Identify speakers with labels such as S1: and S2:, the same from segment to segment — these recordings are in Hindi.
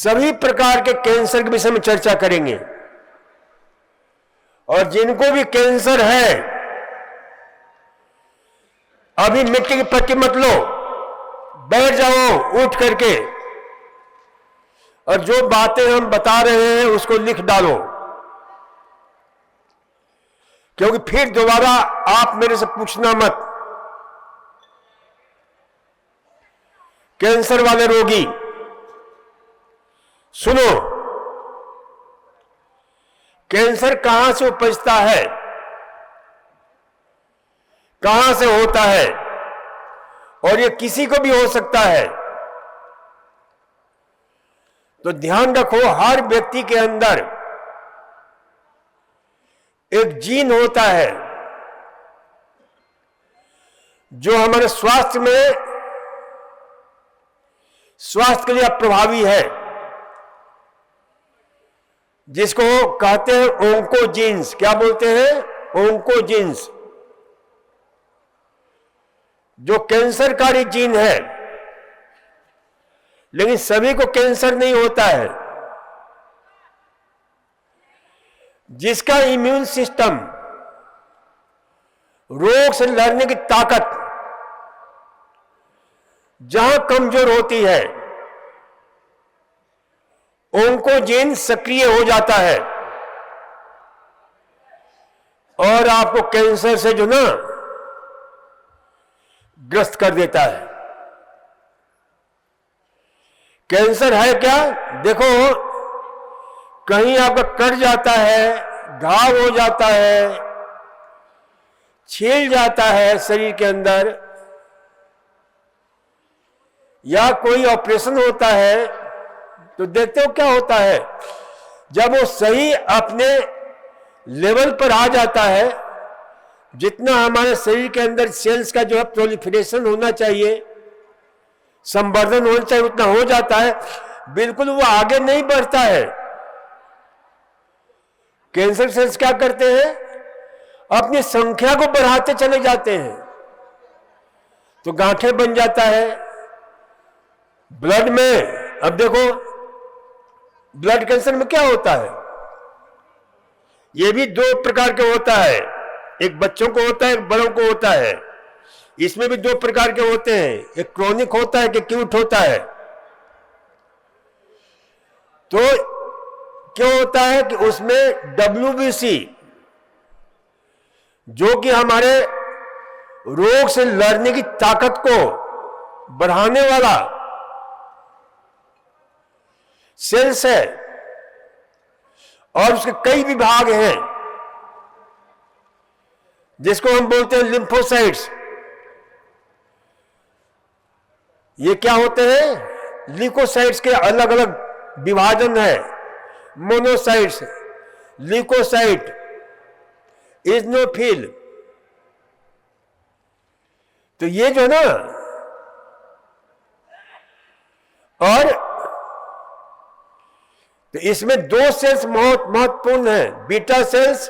S1: सभी प्रकार के कैंसर के विषय में चर्चा करेंगे। और जिनको भी कैंसर है, अभी मिट्टी की पट्टी मत लो, बैठ जाओ उठ करके, और जो बातें हम बता रहे हैं उसको लिख डालो, क्योंकि फिर दोबारा आप मेरे से पूछना मत। कैंसर वाले रोगी सुनो, कैंसर कहां से उपजता है, कहां से होता है, और ये किसी को भी हो सकता है। तो ध्यान रखो, हर व्यक्ति के अंदर एक जीन होता है जो हमारे स्वास्थ्य के लिए प्रभावी है, जिसको कहते हैं ओंकोजीन्स। क्या बोलते हैं? ओंकोजीन्स, जो कैंसरकारी जीन है। लेकिन सभी को कैंसर नहीं होता है। जिसका इम्यून सिस्टम, रोग से लड़ने की ताकत जहां कमजोर होती है, ओंकोजीन सक्रिय हो जाता है और आपको कैंसर से जो ना ग्रस्त कर देता है। कैंसर है क्या? देखो, कहीं आपका कट जाता है, घाव हो जाता है, छील जाता है शरीर के अंदर, या कोई ऑपरेशन होता है, तो देखते हो क्या होता है, जब वो सही अपने लेवल पर आ जाता है, जितना हमारे शरीर के अंदर सेल्स का जो है प्रोलिफरेशन होना चाहिए, संवर्धन होना चाहिए, उतना हो जाता है, बिल्कुल वो आगे नहीं बढ़ता है। कैंसर सेल्स क्या करते हैं? अपनी संख्या को बढ़ाते चले जाते हैं, तो गांठें बन जाता है ब्लड में। अब देखो, ब्लड कैंसर में क्या होता है, ये भी दो प्रकार के होता है, एक बच्चों को होता है, एक बड़ों को होता है। इसमें भी दो प्रकार के होते हैं, एक क्रोनिक होता है, एक एक्यूट होता है। तो क्यों होता है कि उसमें WBC, जो कि हमारे रोग से लड़ने की ताकत को बढ़ाने वाला सेल्स है, और उसके कई विभाग हैं, जिसको हम बोलते हैं लिम्फोसाइट्स। ये क्या होते हैं? ल्यूकोसाइट्स के अलग अलग विभाजन है, मोनोसाइट्स, ल्यूकोसाइट, इजनोफिल। तो ये जो ना, और तो इसमें दो सेल्स बहुत महत्वपूर्ण हैं, बीटा सेल्स,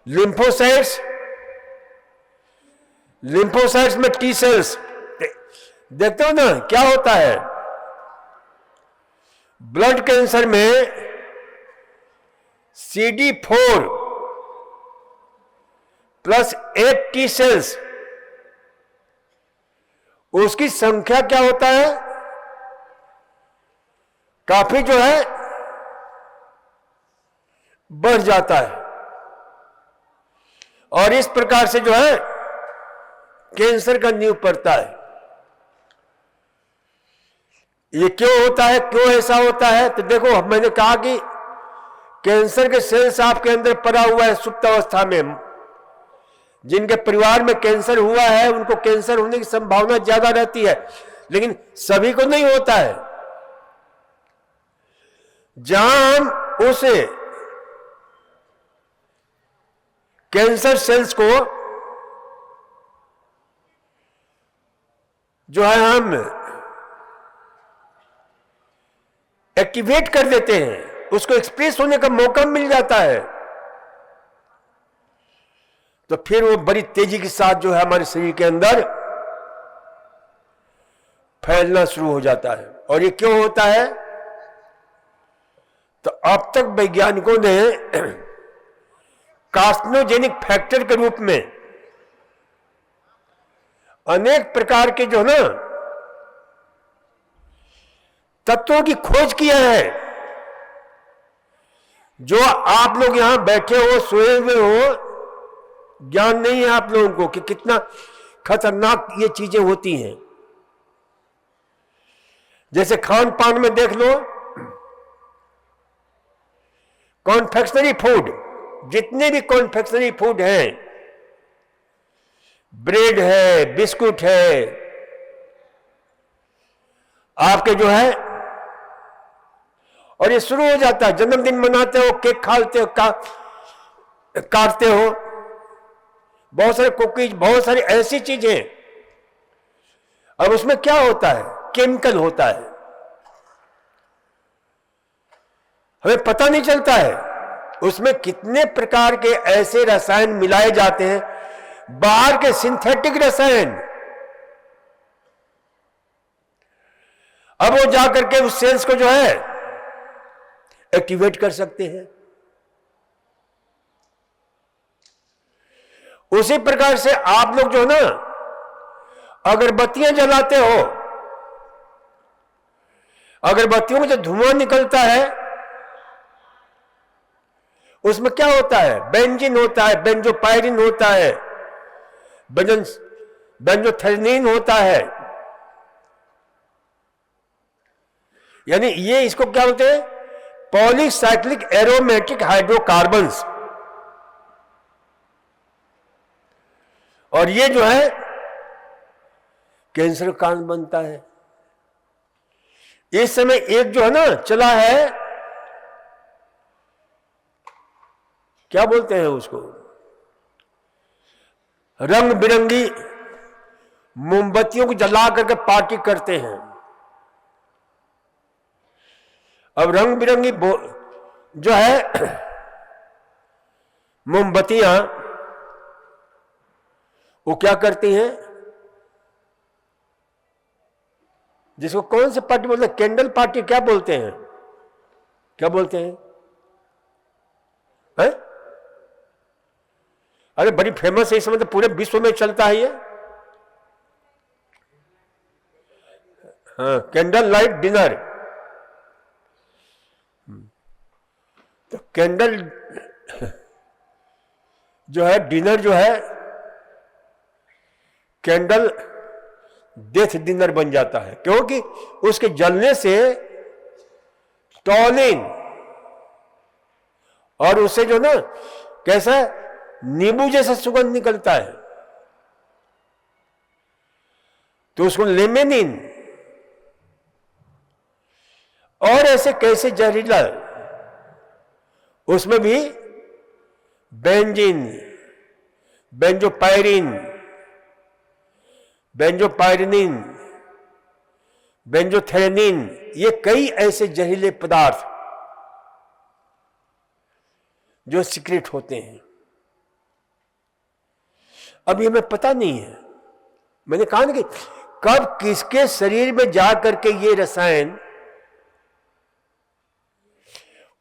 S1: लिम्फोसाइट्स। लिम्फोसाइट्स में टी सेल्स। देखते हो ना क्या होता है ब्लड कैंसर में? CD4 प्लस 8 टी सेल्स, उसकी संख्या क्या होता है? काफी जो है बढ़ जाता है, और इस प्रकार से जो है कैंसर का नींव पड़ता है। ये क्यों होता है, क्यों ऐसा होता है? तो देखो, मैंने कहा कि कैंसर के सेल्स आपके अंदर पड़ा हुआ है सुप्त अवस्था में। जिनके परिवार में कैंसर हुआ है उनको कैंसर होने की संभावना ज्यादा रहती है, लेकिन सभी को नहीं होता है। जहां हम उस कैंसर सेल्स को जो है हम एक्टिवेट कर देते हैं, उसको एक्सप्रेस होने का मौका मिल जाता है, तो फिर वो बड़ी तेजी के साथ जो है हमारे शरीर के अंदर फैलना शुरू हो जाता है। और ये क्यों होता है? तो अब तक वैज्ञानिकों ने कार्सिनोजेनिक फैक्टर के रूप में अनेक प्रकार के जो ना तत्वों की खोज किया है, जो आप लोग यहां बैठे हो, सोए हुए हो, ज्ञान नहीं है आप लोगों को कि कितना खतरनाक ये चीजें होती हैं। जैसे खान पान में देख लो, कॉन्फेक्शनरी फूड, जितने भी कॉन्फेक्शनरी फूड हैं, ब्रेड है, बिस्कुट है, आपके जो है, और ये शुरू हो जाता है, जन्मदिन मनाते हो, केक खाते हो, काटते हो, बहुत सारे कुकीज, बहुत सारी ऐसी चीजें। अब उसमें क्या होता है? केमिकल होता है, हमें पता नहीं चलता है उसमें कितने प्रकार के ऐसे रसायन मिलाए जाते हैं, बाहर के सिंथेटिक रसायन। अब वो जाकर के उस सेल्स को जो है एक्टिवेट कर सकते हैं। उसी प्रकार से आप लोग जो है ना, अगरबत्तियां जलाते हो, अगरबत्तियों में जो धुआं निकलता है उसमें क्या होता है? बेंजीन होता है, बेंजोपायरिन होता है, बेंजोथेरनिन होता है। यानी ये इसको क्या बोलते हैं? Polycyclic aromatic hydrocarbons. और ये जो है कैंसर का कारण बनता है। इस समय एक जो है ना चला है, क्या बोलते हैं उसको, रंग बिरंगी मोमबत्तियों को जला करके पार्टी करते हैं। अब रंग बिरंगी जो है मोमबत्तियां, वो क्या करती हैं? जिसको कौन से पार्टी बोलते हैं? कैंडल पार्टी क्या बोलते हैं? क्या बोलते हैं? है? अरे बड़ी फेमस है इस समय, तो पूरे विश्व में चलता है ये। हाँ, कैंडल लाइट डिनर। तो कैंडल जो है डिनर जो है, कैंडल डेथ डिनर बन जाता है, क्योंकि उसके जलने से टॉलिन और उससे जो ना कैसा नींबू जैसा सुगंध निकलता है, तो उसको लेमेनिन और ऐसे कैसे जहरीला, उसमें भी बेंजीन, बेंजोपायरिन, बेंजोपायरिनिन, बेंजोथेरनिन, ये कई ऐसे जहरीले पदार्थ जो सीक्रेट होते हैं। अब ये हमें पता नहीं है। मैंने कहा ना कि कब किसके शरीर में जा करके ये रसायन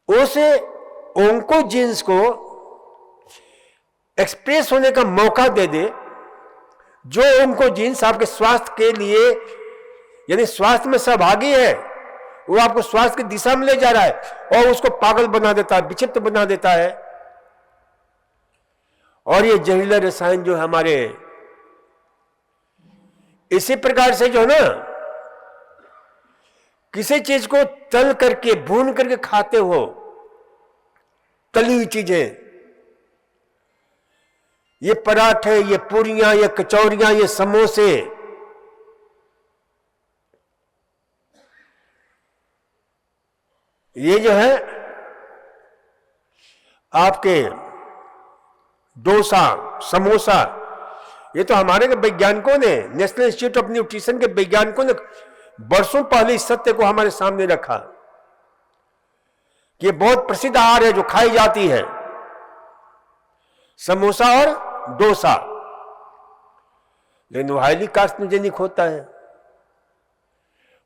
S1: उस ओंकोजीन्स को एक्सप्रेस होने का मौका दे दे, जो ओंकोजीन्स आपके स्वास्थ्य के लिए यानी स्वास्थ्य में सहभागी है, वो आपको स्वास्थ्य की दिशा में ले जा रहा है और उसको पागल बना देता है, विक्षिप्त बना देता है। और ये जहरीला रसायन जो हमारे इसी प्रकार से जो है ना, किसी चीज को तल करके भून करके खाते हो, तली हुई चीजें, ये पराठे, ये पूरियां, ये कचौरियां, ये समोसे, ये जो है आपके डोसा, समोसा, ये तो हमारे वैज्ञानिकों ने, नेशनल इंस्टीट्यूट ऑफ न्यूट्रिशन के वैज्ञानिकों ने वर्षों पहले इस सत्य को हमारे सामने रखा कि ये बहुत प्रसिद्ध आहार है जो खाई जाती है, समोसा और डोसा, लेकिन वो हाईली कार्सिनोजेनिक होता है।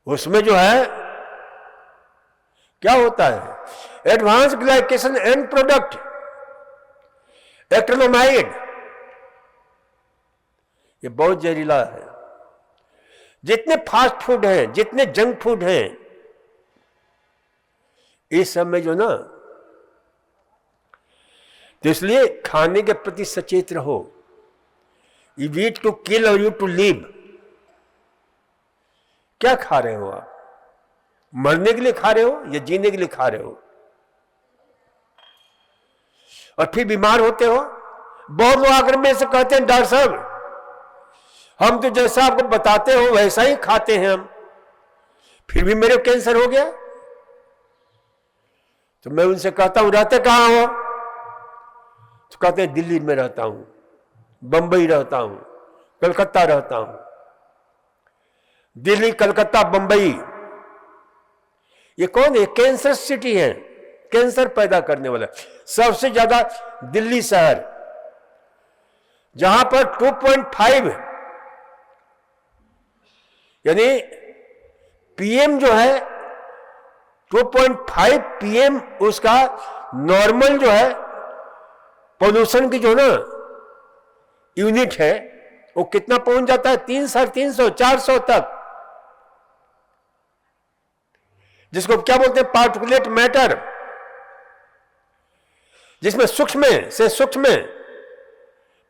S1: उसमें जो है क्या होता है, advance glycation end product acrylamide, ये बहुत जहरीला है। जितने फास्ट फूड हैं, जितने जंक फूड हैं, इस सब में जो ना, तो इसलिए खाने के प्रति सचेत रहो। यू ईट टू किल और यू टू लिव। क्या खा रहे हो आप? मरने के लिए खा रहे हो या जीने के लिए खा रहे हो? और फिर बीमार होते हो। बहुत लोग आकर मेरे से कहते हैं, डॉक्टर साहब हम तो जैसा आपको बताते हो वैसा ही खाते हैं हम, फिर भी मेरे कैंसर हो गया। तो मैं उनसे कहता हूं रहते कहां हो? तो कहते हैं दिल्ली में रहता हूं, बंबई रहता हूं, कलकत्ता रहता हूं। दिल्ली, कलकत्ता, बंबई, ये कौन है? कैंसर सिटी है, कैंसर पैदा करने वाला। सबसे ज्यादा दिल्ली शहर, जहां पर 2.5 यानी पीएम जो है 2.5 पीएम उसका नॉर्मल जो है पोल्यूशन की जो ना यूनिट है, वो कितना पहुंच जाता है? 300, 400 तक, जिसको क्या बोलते हैं? पार्टिकुलेट मैटर, जिसमें सूक्ष्म से सूक्ष्म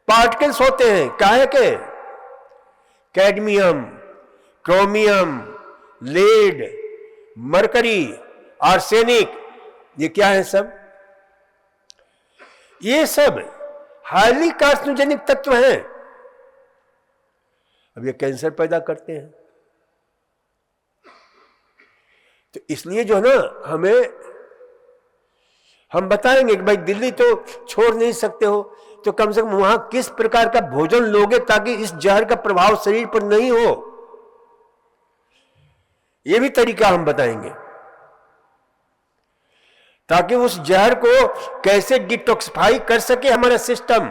S1: पार्टिकल्स होते हैं। काहे के? Cadmium, chromium, lead, mercury, arsenic, ये क्या है सब? ये सब हाईली कार्सिनोजेनिक तत्व हैं। अब ये कैंसर पैदा करते हैं। तो इसलिए जो है ना, हम बताएंगे कि भाई दिल्ली तो छोड़ नहीं सकते हो, तो कम से कम वहां किस प्रकार का भोजन लोगे ताकि इस जहर का प्रभाव शरीर पर नहीं हो, ये भी तरीका हम बताएंगे, ताकि उस जहर को कैसे डिटॉक्सिफाई कर सके हमारा सिस्टम।